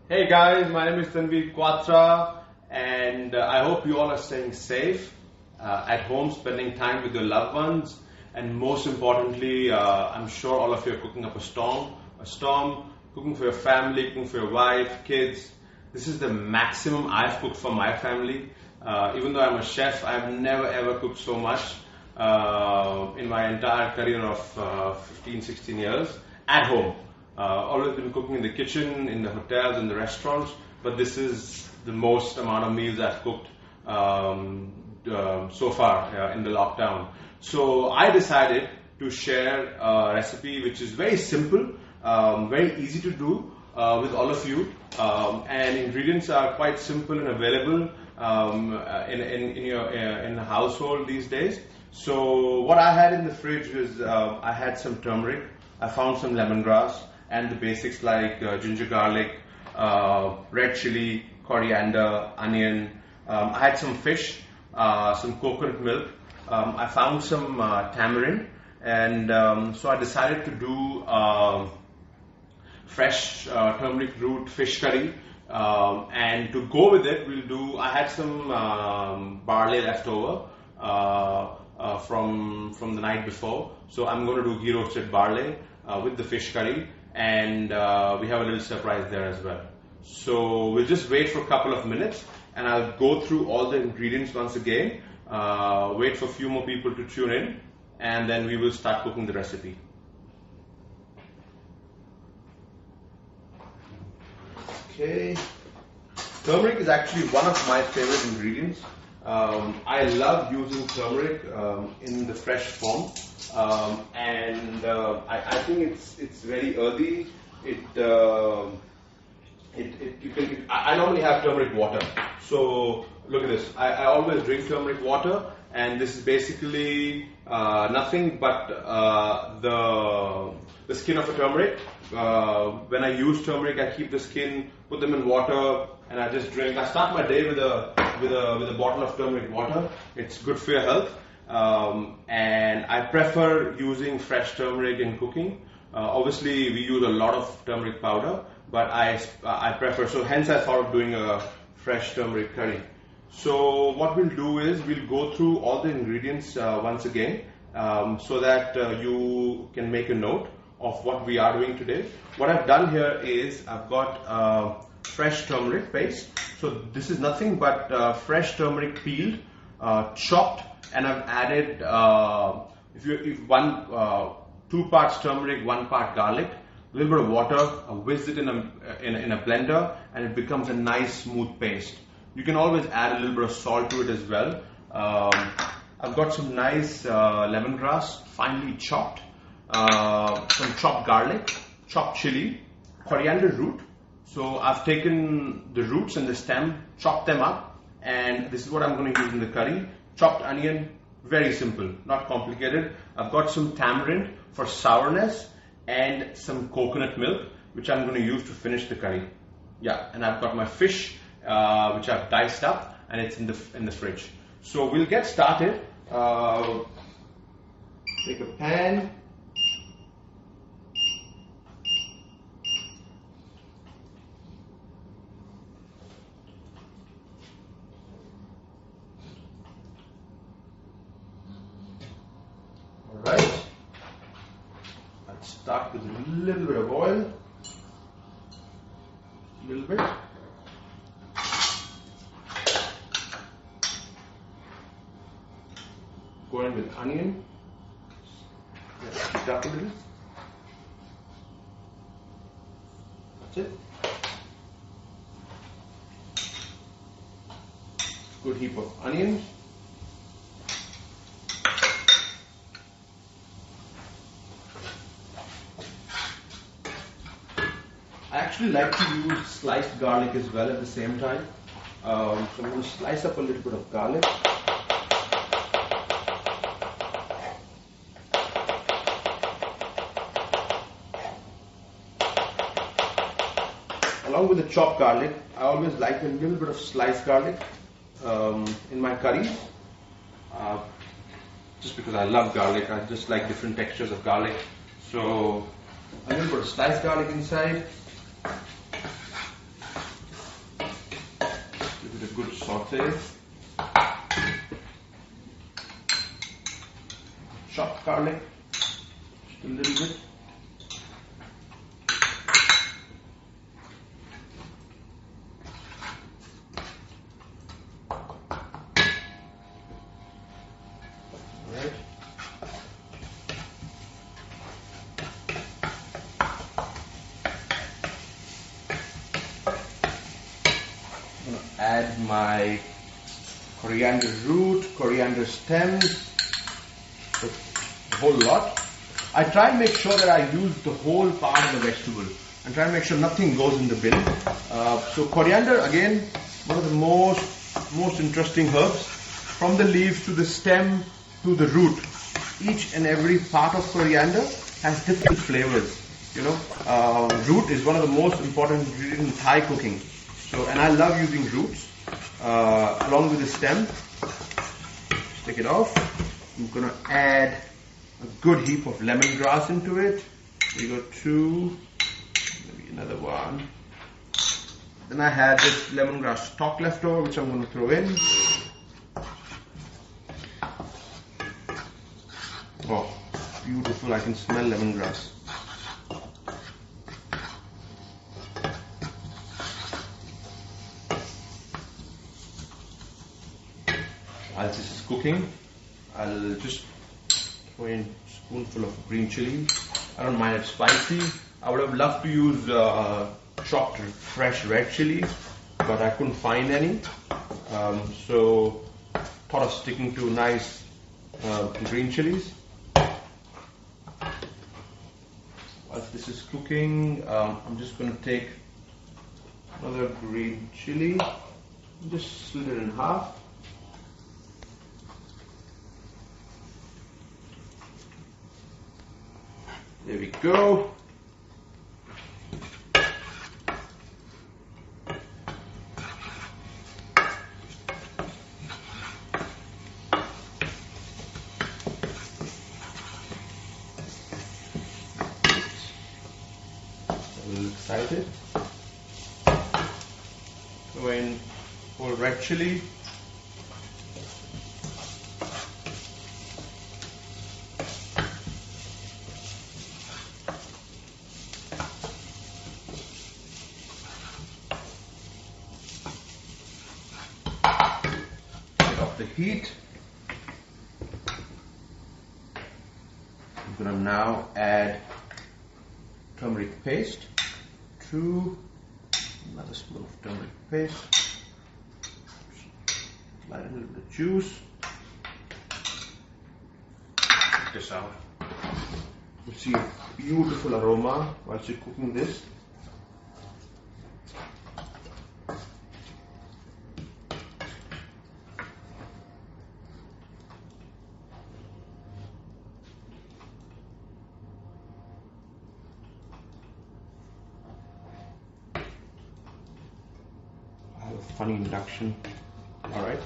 Hey guys, my name is Tanveer Kwatra, and I hope you all are staying safe at home, spending time with your loved ones, and most importantly, I'm sure all of you are cooking up a storm, cooking for your family, cooking for your wife, kids. This is the maximum I've cooked for my family. Even though I'm a chef, I've never ever cooked so much in my entire career of 15, 16 years at home. Always been cooking in the kitchen, in the hotels, in the restaurants, but this is the most amount of meals I've cooked so far in the lockdown. So I decided to share a recipe which is very simple, very easy to do with all of you, and ingredients are quite simple and available in the household these days. So what I had in the fridge was I had some turmeric, I found some lemongrass, and the basics like ginger garlic, red chili, coriander, onion. I had some fish, some coconut milk. I found some tamarind, and so I decided to do fresh turmeric root fish curry. And to go with it, I had some barley left over from the night before. So I'm going to do ghee roasted barley with the fish curry, and we have a little surprise there as well. So we'll just wait for a couple of minutes, and I'll go through all the ingredients once again, wait for a few more people to tune in, and then we will start cooking the recipe. Okay, turmeric is actually one of my favorite ingredients. I love using turmeric in the fresh form, and I think it's very earthy. I normally have turmeric water. So look at this. I always drink turmeric water, and this is basically nothing but the skin of a turmeric. When I use turmeric, I keep the skin, put them in water, and I just drink. I start my day with a bottle of turmeric water. It's good for your health, and I prefer using fresh turmeric in cooking. Obviously, we use a lot of turmeric powder, but I prefer. So hence, I thought of doing a fresh turmeric curry. So what we'll do is we'll go through all the ingredients once again, so that you can make a note of what we are doing today. What I've done here is I've got fresh turmeric paste. So this is nothing but fresh turmeric peeled, chopped, and I've added two parts turmeric, 1 part garlic, a little bit of water. I whisk it in a blender, and it becomes a nice smooth paste. You can always add a little bit of salt to it as well. I've got some nice lemongrass, finely chopped, some chopped garlic, chopped chili, coriander root. So I've taken the roots and the stem, chopped them up, and this is what I'm going to use in the curry. Chopped onion, very simple, not complicated. I've got some tamarind for sourness, and some coconut milk, which I'm going to use to finish the curry. Yeah, and I've got my fish, which I've diced up, and it's in the fridge. So we'll get started. Take a pan. Alright. Let's start with a little bit of oil. A little bit. Go in with onion. Let's heat up a little. That's it. Good heap of onions. I actually like to use sliced garlic as well at the same time. So I'm going to slice up a little bit of garlic. Along with the chopped garlic, I always like a little bit of sliced garlic in my curries. Just because I love garlic, I just like different textures of garlic. So I'm going to put a sliced garlic inside. with a good saute. Chopped garlic, just a little bit. Alright. I'm going to add my coriander root, coriander stem, a whole lot. I try and make sure that I use the whole part of the vegetable and try and make sure nothing goes in the bin. So coriander, again, one of the most interesting herbs. From the leaves to the stem to the root, each and every part of coriander has different flavors. You know, root is one of the most important ingredients in Thai cooking. So, and I love using roots along with the stem. Just take it off. I'm gonna add a good heap of lemongrass into it. We got 2, maybe another 1. Then I had this lemongrass stock left over, which I'm going to throw in. Oh, beautiful! I can smell lemongrass. As this is cooking, I'll just throw in a spoonful of green chili. I don't mind it spicy. I would have loved to use chopped fresh red chilies, but I couldn't find any. So thought of sticking to nice green chilies. As this is cooking, I'm just going to take another green chili and just slit it in half. There we go. A little excited. Throw in whole red chili. The heat. I'm going to now add turmeric paste. Another spoon of turmeric paste. Slide in a little bit of juice. Check this out. You see a beautiful aroma whilst you're cooking this. Funny induction. All right.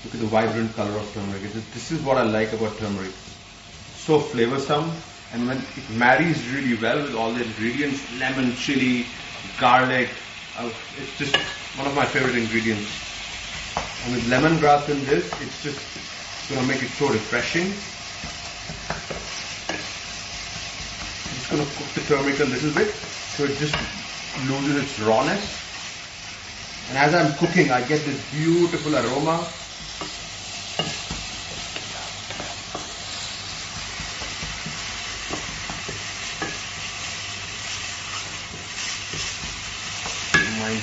Look at the vibrant color of turmeric. This is what I like about turmeric. So flavorsome. And when it marries really well with all the ingredients, lemon, chili, garlic, it's just one of my favorite ingredients. And with lemongrass in this, it's just going to make it so refreshing. I'm just going to cook the turmeric a little bit so it just loses its rawness. And as I'm cooking, I get this beautiful aroma.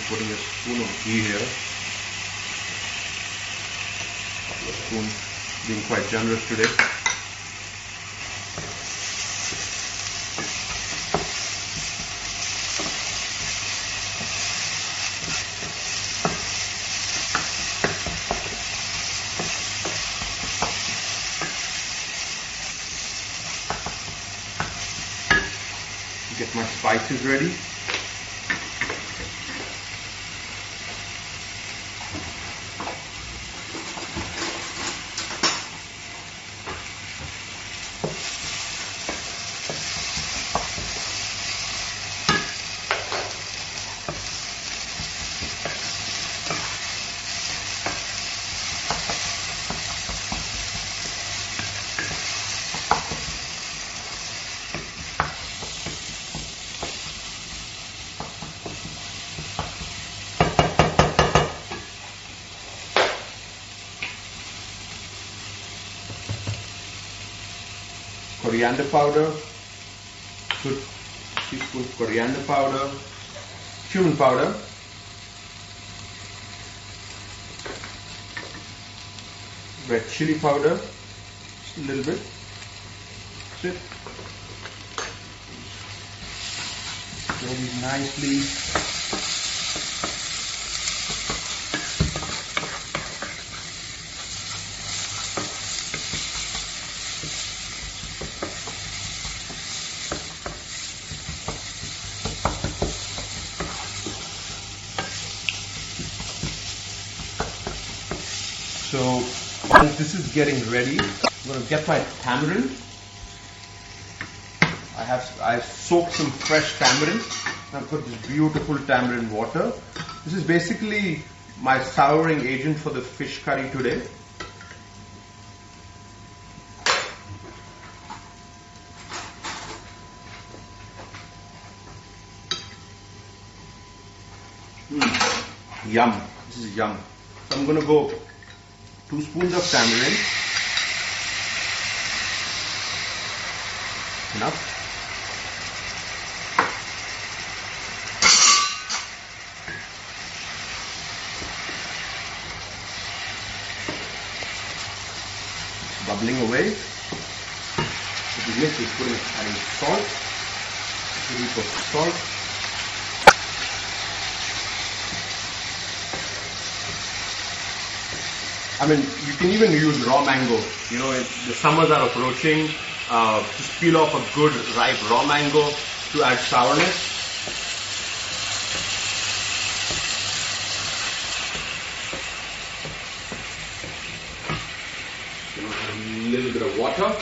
Putting a spoon of ghee here. Couple of spoons, being quite generous today. Get get my spices ready. Coriander powder, good teaspoon coriander powder, cumin powder, red chili powder, just a little bit. That's it. Stir these nicely. So once this is getting ready, I'm going to get my tamarind. I've soaked some fresh tamarind. I've got this beautiful tamarind water. This is basically my souring agent for the fish curry today. Yum. This is yum. So I'm going to go 2 spoons of tamarind. Enough. It's bubbling away. What we miss is adding salt. A heap of salt. I mean, you can even use raw mango. You know, the summers are approaching. Just peel off a good ripe raw mango to add sourness. A little bit of water.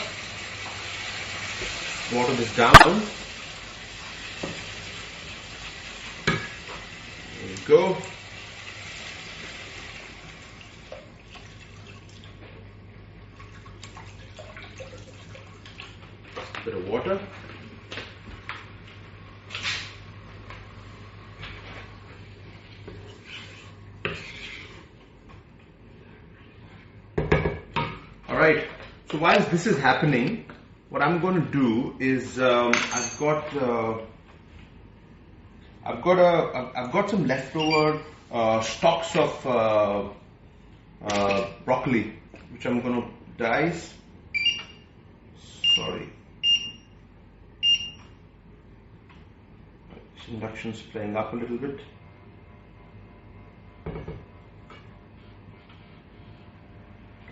Water this down. There you go. Bit of water. Alright, so while this is happening, what I'm going to do is I've got some leftover stalks of broccoli, which I'm going to dice. Sorry. Induction's playing up a little bit.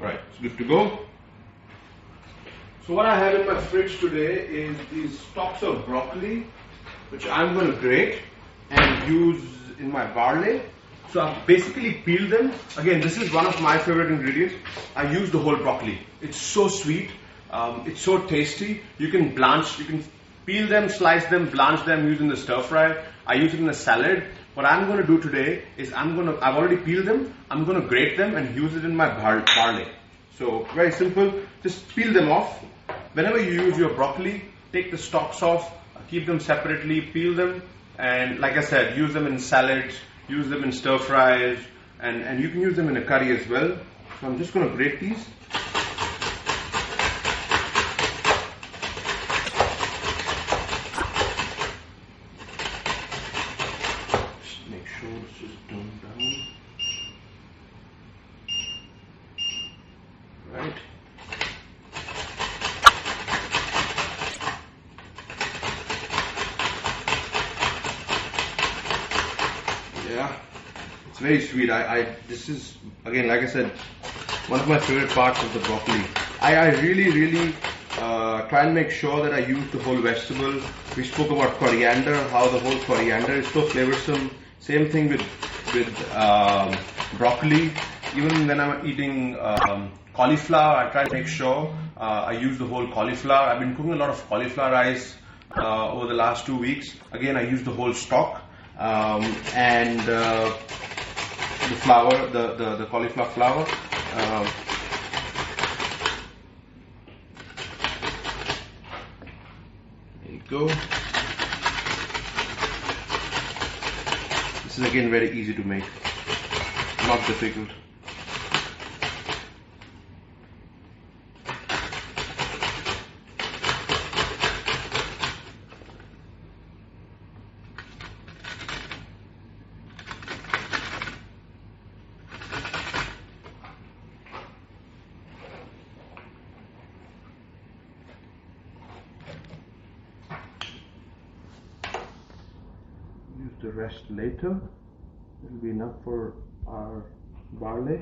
Alright, it's good to go. So what I have in my fridge today is these stalks of broccoli, which I'm going to grate and use in my barley. So I've basically peeled them. Again, this is one of my favorite ingredients. I use the whole broccoli. It's so sweet. It's so tasty. You can peel them, slice them, blanch them using the stir fry. I use it in a salad. What I'm going to do today is I've already peeled them. I'm going to grate them and use it in my barley. So very simple. Just peel them off. Whenever you use your broccoli, take the stalks off, keep them separately, peel them, and like I said, use them in salads, use them in stir fries, and you can use them in a curry as well. So I'm just going to grate these. Right. Yeah, it's very sweet. This is, again, like I said, one of my favorite parts of the broccoli. I really try and make sure that I use the whole vegetable. We spoke about coriander, how the whole coriander is so flavorsome. Same thing with broccoli. Even when I'm eating cauliflower, I try to make sure I use the whole cauliflower. I've been cooking a lot of cauliflower rice over the last 2 weeks. Again, I use the whole stalk and the flour, the cauliflower flour. There you go. This is again very easy to make, not difficult. Use the rest later. It will be enough for our barley.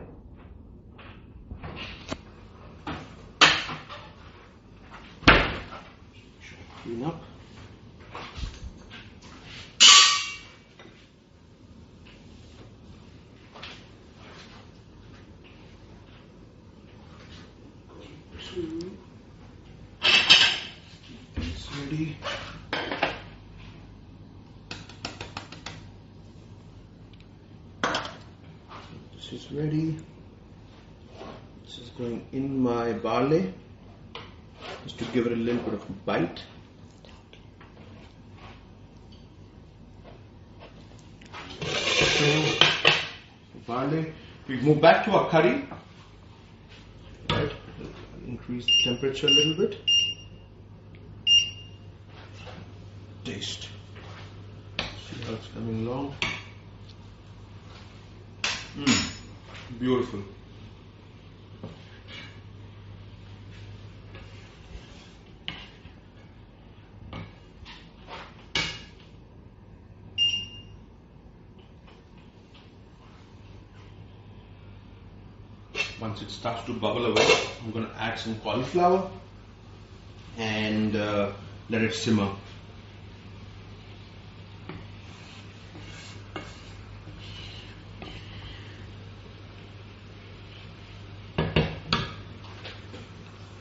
Clean up. It's ready. This is ready. This is going in my barley just to give it a little bit of bite. So, barley. We move back to our curry. Right. Increase the temperature a little bit. Taste. See how it's coming along. Beautiful. Once it starts to bubble away, I'm going to add some cauliflower and let it simmer.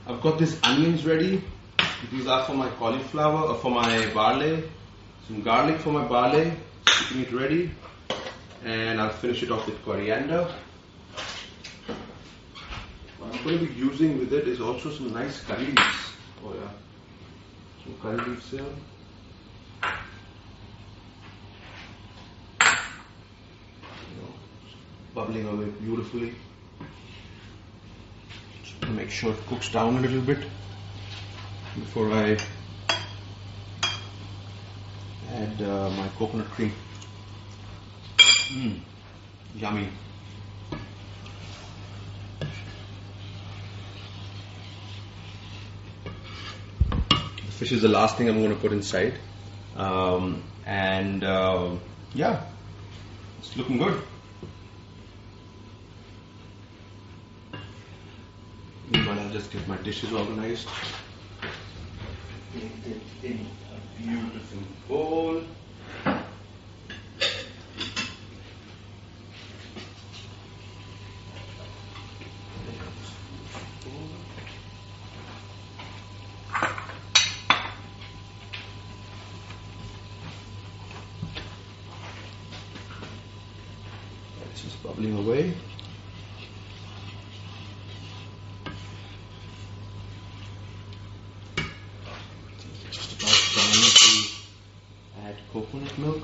I've got these onions ready. These are for my cauliflower, or for my barley. Some garlic for my barley. Keeping it ready. And I'll finish it off with coriander. What I'm going to be using with it is also some nice curry leaves. Oh yeah. Some curry leaves here. Bubbling away beautifully. Make sure it cooks down a little bit before I add my coconut cream. Yummy. The fish is the last thing I'm going to put inside, yeah, it's looking good. Meanwhile, I'll just get my dishes organized. Put it in a beautiful bowl. It's just bubbling away. Add coconut milk.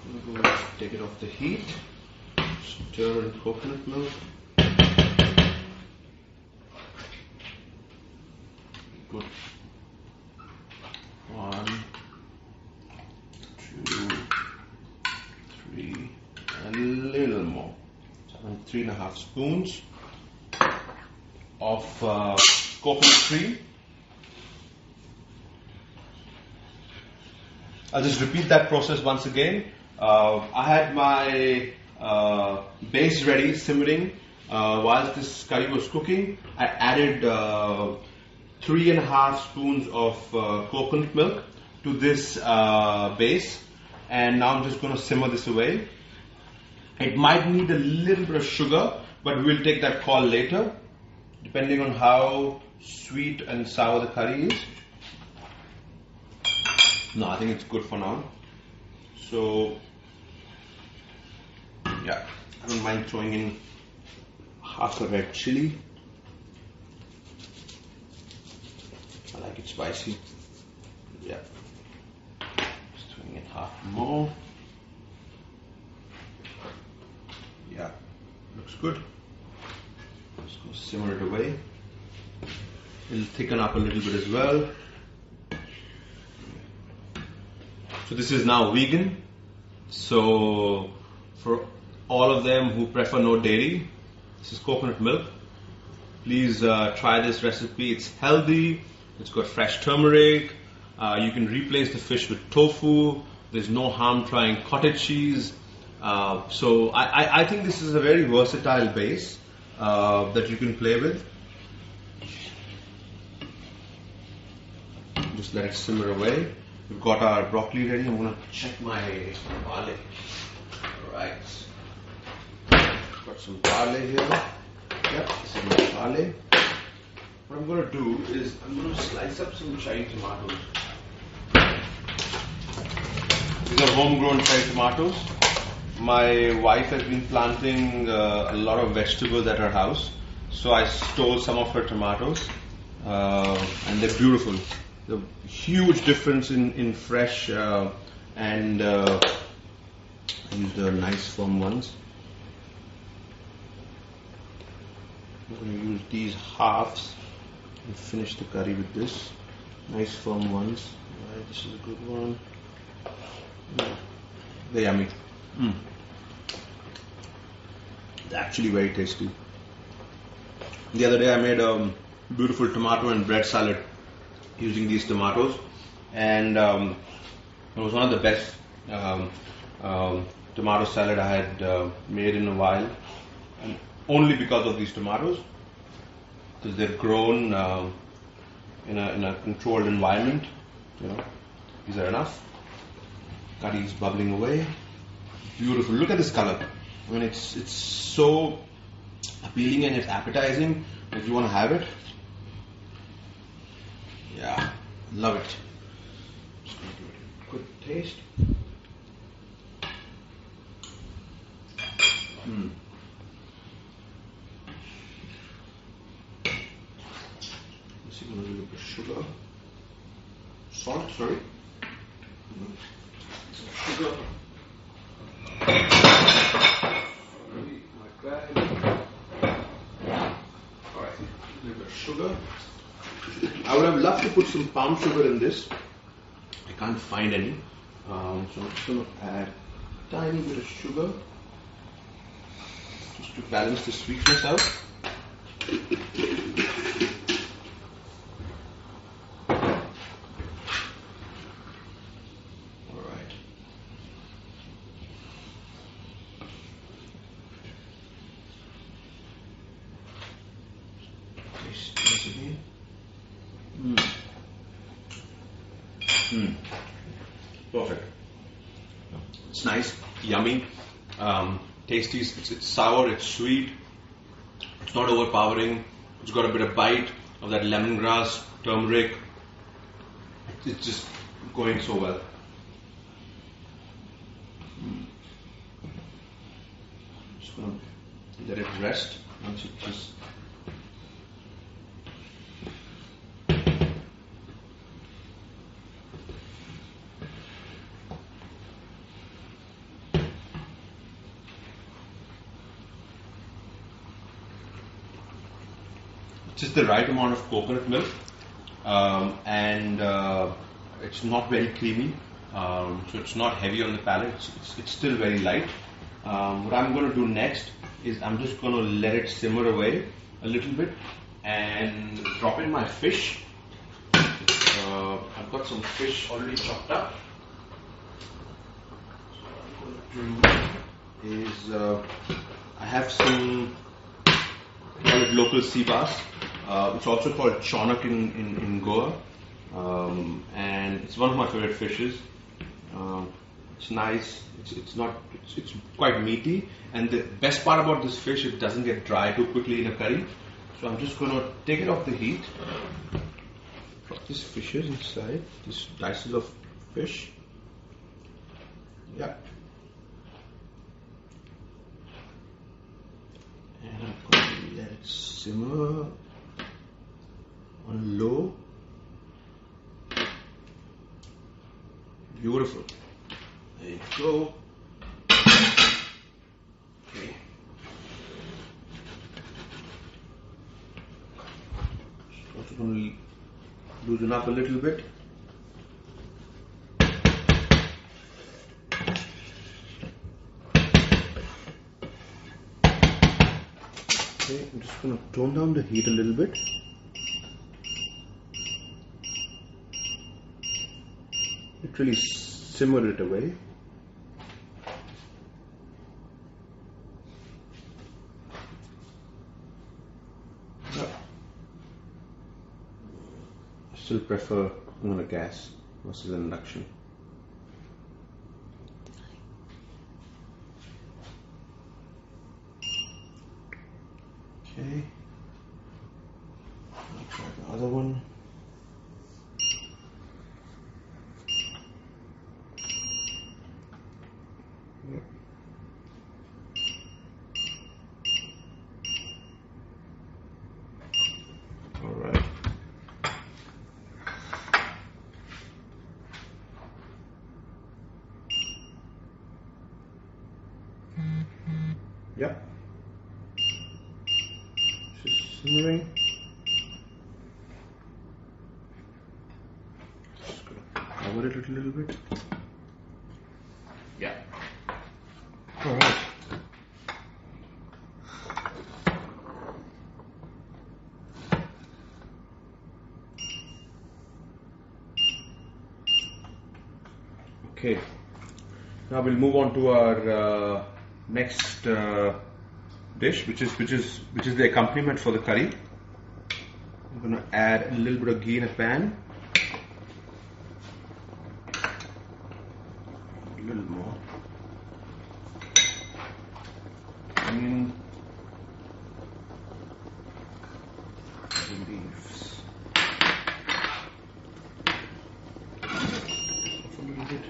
I'm going to take it off the heat. Stir in coconut milk. Good. 1, 2, 3, a little more. 3.5 spoons. of coconut cream. I'll just repeat that process once again. I had my base ready, simmering. Whilst this curry was cooking, I added 3.5 spoons of coconut milk to this base, and now I'm just going to simmer this away. It might need a little bit of sugar, but we'll take that call later, depending on how sweet and sour the curry is. No, I think it's good for now. So, yeah, I don't mind throwing in half a red chili. I like it spicy. Yeah, just throwing in half more. Yeah, looks good. Just go simmer it away. It'll thicken up a little bit as well. So this is now vegan. So for all of them who prefer no dairy, this is coconut milk. Please try this recipe. It's healthy. It's got fresh turmeric. You can replace the fish with tofu. There's no harm trying cottage cheese. So I think this is a very versatile base that you can play with. Just let it simmer away. We've got our broccoli ready. I'm going to check my barley. Alright. Got some barley here. Yep, this is my barley. What I'm going to do is I'm going to slice up some cherry tomatoes. These are homegrown cherry tomatoes. My wife has been planting a lot of vegetables at her house, so I stole some of her tomatoes, and they're beautiful. The huge difference in fresh and I used the nice firm ones. I'm going to use these halves and finish the curry with this. Nice firm ones. Right, this is a good one. They're yummy. It's actually very tasty. The other day I made a beautiful tomato and bread salad using these tomatoes, and it was one of the best tomato salad I had made in a while, and only because of these tomatoes, because they're grown in a controlled environment. You know, these are enough. Curry is bubbling away. Beautiful. Look at this color. I mean, it's so appealing and it's appetizing. If you want to have it, yeah, love it. Just going to give it a good taste. Let's see, a little bit of sugar, salt. Sorry, some sugar. Alright, a little bit of sugar. I would have loved to put some palm sugar in this. I can't find any. So I'm just going to add a tiny bit of sugar just to balance the sweetness out. Alright. Taste this again. Perfect. It's nice, yummy, tasty. It's sour, it's sweet. It's not overpowering. It's got a bit of bite of that lemongrass, turmeric. It's just going so well. Just gonna let it rest once it just. Just the right amount of coconut milk, and it's not very creamy, so it's not heavy on the palate. It's still very light. What I'm going to do next is I'm just going to let it simmer away a little bit, and drop in my fish. I've got some fish already chopped up. So what I'm going to do is I have some, call it local sea bass. It's also called chonak in Goa, and it's one of my favorite fishes. It's nice. It's quite meaty, and the best part about this fish, it doesn't get dry too quickly in a curry. So I'm just going to take it off the heat. Drop these fishes inside, these dices of fish. Yeah. And I'm going to let it simmer on low. Beautiful. There you go. Okay. Just also going to loosen up a little bit. Okay, I'm just going to tone down the heat a little bit. Literally simmer it away. I still prefer on a gas versus an induction. Okay, I'll try the other one. Yep. All right. Yep. Just simmering. Just gonna cover it a little bit. Yeah. All right. Okay. Now we'll move on to our next dish, which is the accompaniment for the curry. I'm going to add a little bit of ghee in a pan. A little more. Onion. Leaves. Off a little bit.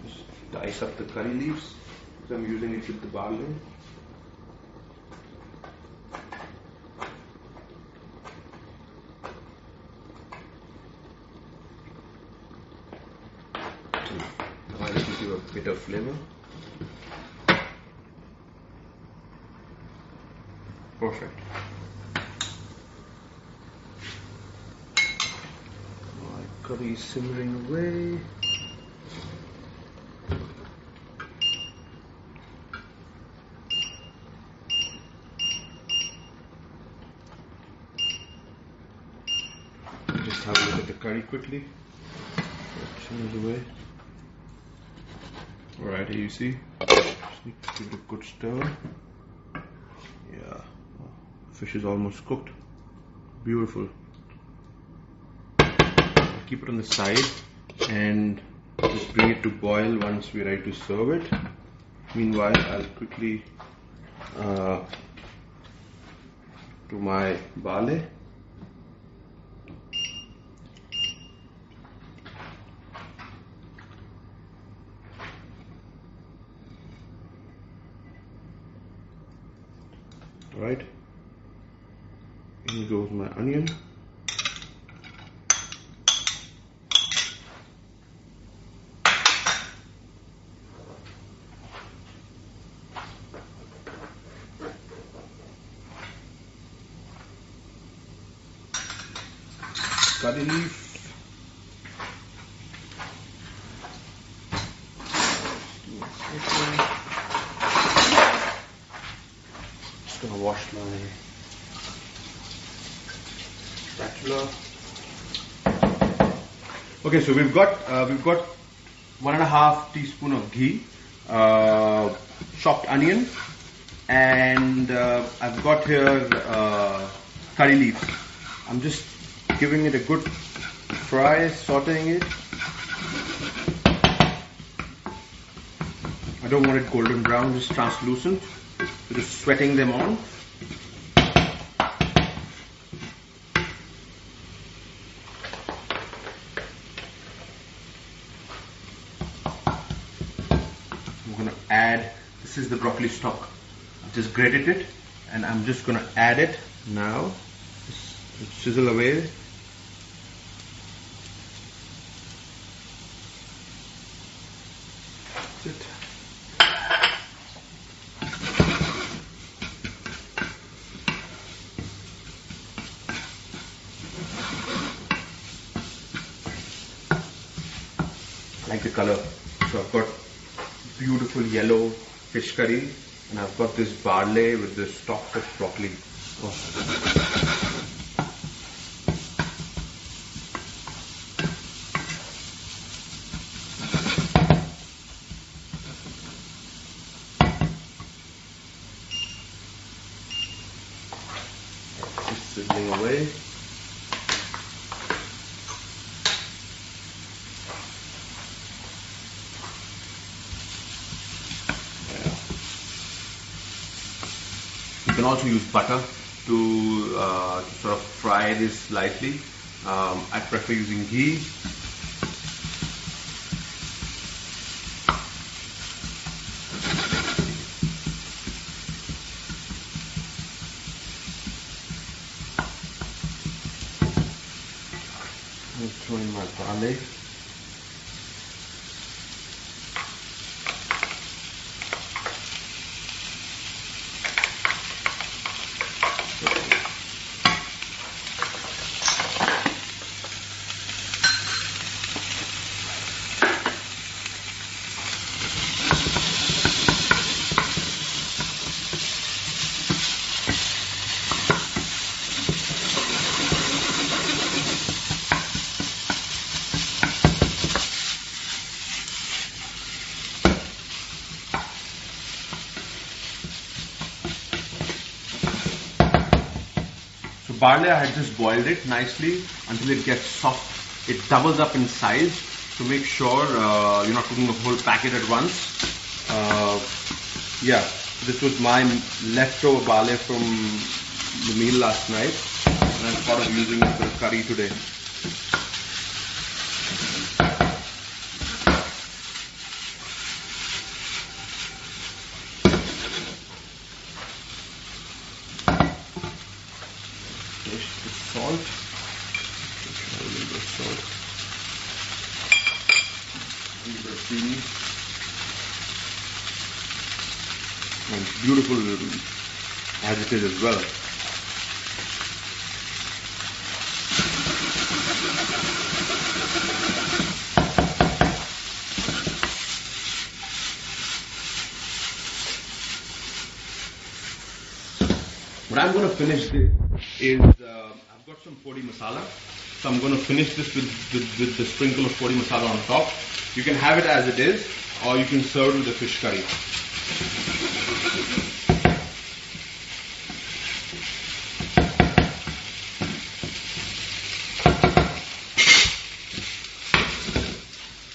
Just dice up the curry leaves because I'm using it with the barley. Barley gives you a bit of flavor. Perfect. My curry is simmering away. Just have a look at the curry quickly. It simmers away. Alright, here you see. Just need to give it a good stir. Yeah. Fish is almost cooked. Beautiful. I'll keep it on the side and just bring it to boil once we're ready to serve it. Meanwhile, I'll quickly do my barley. Right, in goes my onion. Curry leaf. Just gonna gonna wash my spatula. Okay, so we've got 1.5 teaspoon of ghee, chopped onion, and I've got here curry leaves. I'm just giving it a good fry, sauteing it. I don't want it golden brown, just translucent. So just sweating them on. I'm going to add, this is the broccoli stock. I've just grated it and I'm just going to add it now. Just sizzle away. That's it. Like the color. So I've got beautiful yellow fish curry and I've got this barley with the stalks of broccoli. Oh. Just sizzling away. You can also use butter to sort of fry this lightly. I prefer using ghee. I'm throwing my barley. Barley, I had just boiled it nicely until it gets soft. It doubles up in size, so make sure you're not cooking a whole packet at once. Yeah, this was my leftover barley from the meal last night, and I thought of using it for the curry today. Salt, a little bit of salt, a little bit of seasoning, and it's beautiful as it is as well. What I'm going to finish this is I've got some podi masala, so I'm going to finish this with the sprinkle of podi masala on top. You can have it as it is, or you can serve it with the fish curry.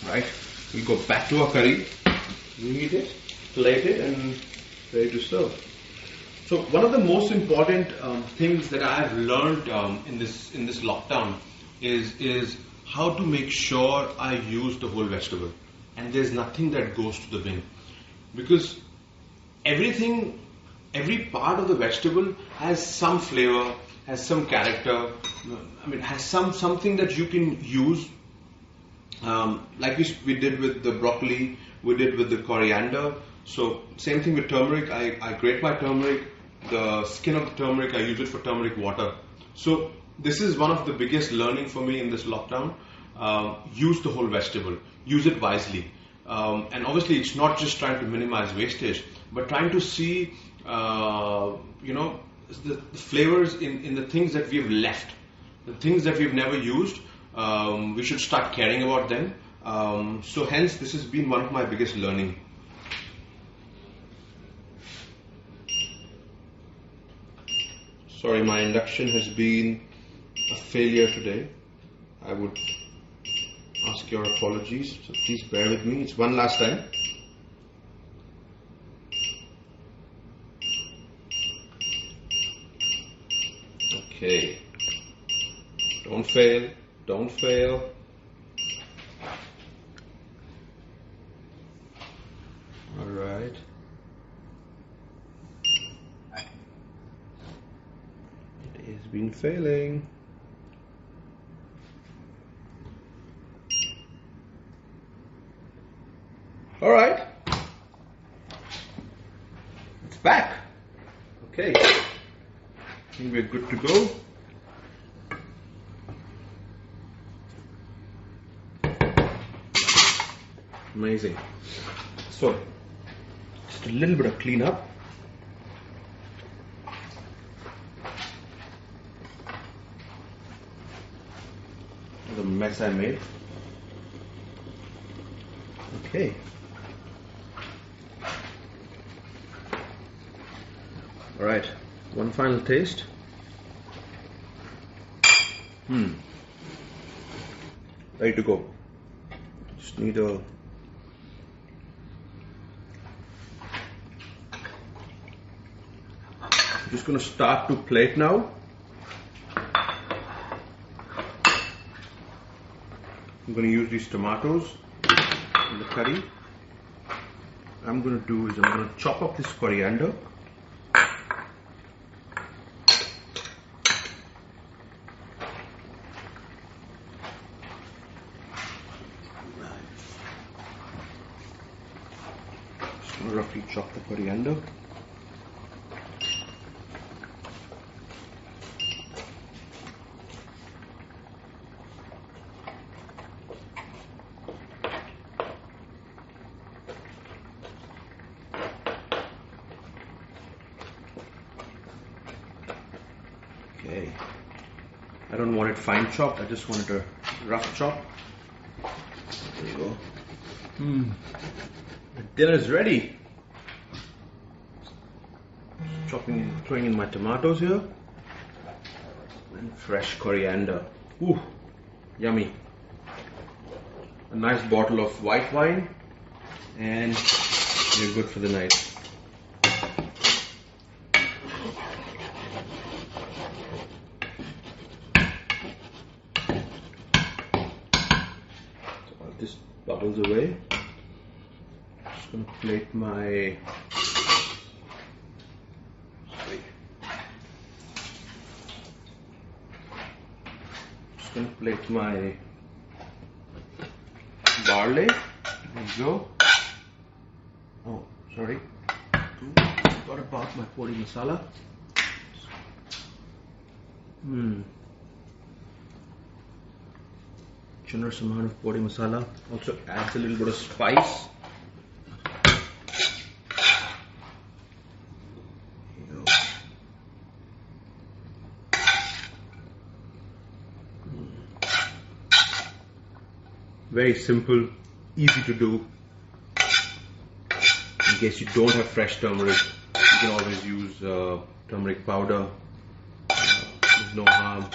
Right, we go back to our curry, reheat it, plate it, and ready to serve. So one of the most important things that I've learned in this lockdown is how to make sure I use the whole vegetable, and there's nothing that goes to the bin, because every part of the vegetable has some flavor, has some character. I mean, has something that you can use. Like we did with the broccoli, we did with the coriander. So same thing with turmeric. I grate my turmeric. The skin of the turmeric, I use it for turmeric water. So this is one of the biggest learning for me in this lockdown. Use the whole vegetable. Use it wisely. And obviously it's not just trying to minimize wastage, but trying to see the flavors in the things that we've left, the things that we've never used. We should start caring about them. So hence this has been one of my biggest learning. Sorry, my induction has been a failure today. I would ask your apologies, so please bear with me. It's one last time. Okay. Don't fail. Don't fail. All right. It has been failing. All right. It's back. Okay. I think we're good to go. Amazing. So, just a little bit of cleanup. The mess I made. Okay. All right. One final taste. Ready to go. Just need a I'm just going to start to plate now. I'm going to use these tomatoes in the curry. What I'm going to do is I'm going to chop up this coriander. Just going to roughly chop the coriander. Okay, I don't want it fine chopped, I just want it a rough chop. There you go. The dinner is ready. Throwing in my tomatoes here. And fresh coriander. Ooh, yummy. A nice bottle of white wine. And we're good for the night. This bubbles away. Just going to plate my barley. There you go. Oh, sorry. Forgot about my podi masala. Generous amount of podi masala. Also adds a little bit of spice. There you go. Very simple, easy to do. In case you don't have fresh turmeric, you can always use turmeric powder. There's no harm.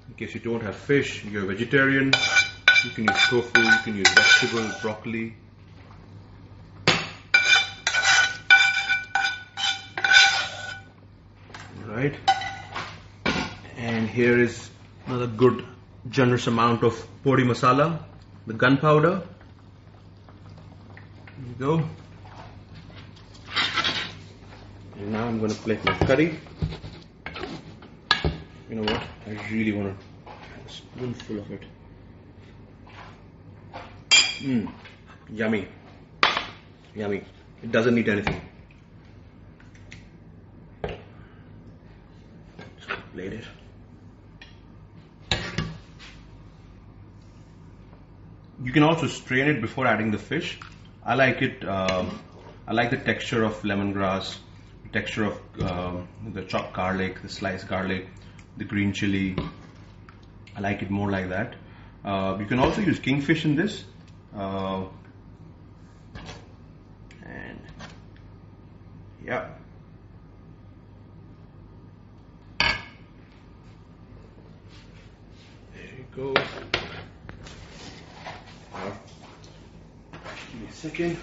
In case you don't have fish, you're a vegetarian, you can use tofu, you can use vegetable, broccoli. Alright. And here is another good generous amount of podi masala, the gunpowder. There you go. And now I'm going to plate my curry. You know what? I really want to have a spoonful of it. Yummy. Yummy. It doesn't need anything. Just plate it. You can also strain it before adding the fish. I like it. I like the texture of lemongrass, the texture of the chopped garlic, the sliced garlic, the green chili. I like it more like that. You can also use kingfish in this. And yeah. There you go. Give me a second.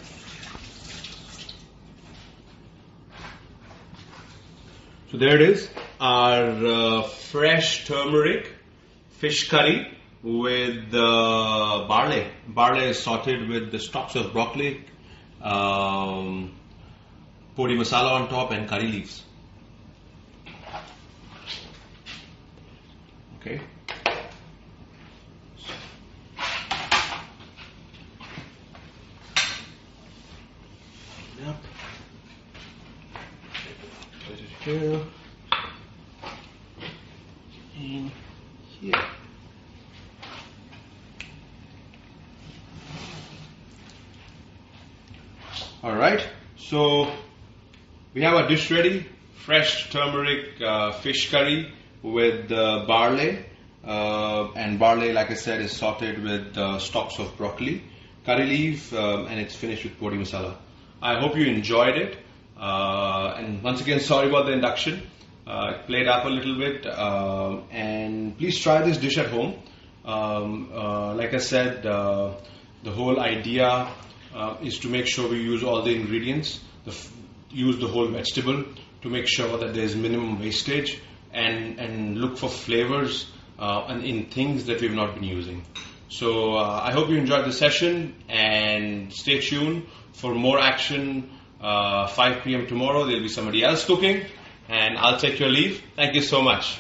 So there it is, our fresh turmeric fish curry with barley. Barley is sauteed with the stalks of broccoli, podi masala on top, and curry leaves. Okay. Yep. Put it here and here. All right, so we have our dish ready: fresh turmeric fish curry with barley, and barley, like I said, is sauteed with stalks of broccoli, curry leaf, and it's finished with podi masala. I hope you enjoyed it. And once again, sorry about the induction. It played up a little bit, and please try this dish at home. Like I said, the whole idea is to make sure we use all the ingredients, use the whole vegetable to make sure that there's minimum wastage, and look for flavors and in things that we've not been using. So I hope you enjoyed the session, and stay tuned for more action. 5 p.m. tomorrow, there'll be somebody else cooking, and I'll take your leave. Thank you so much.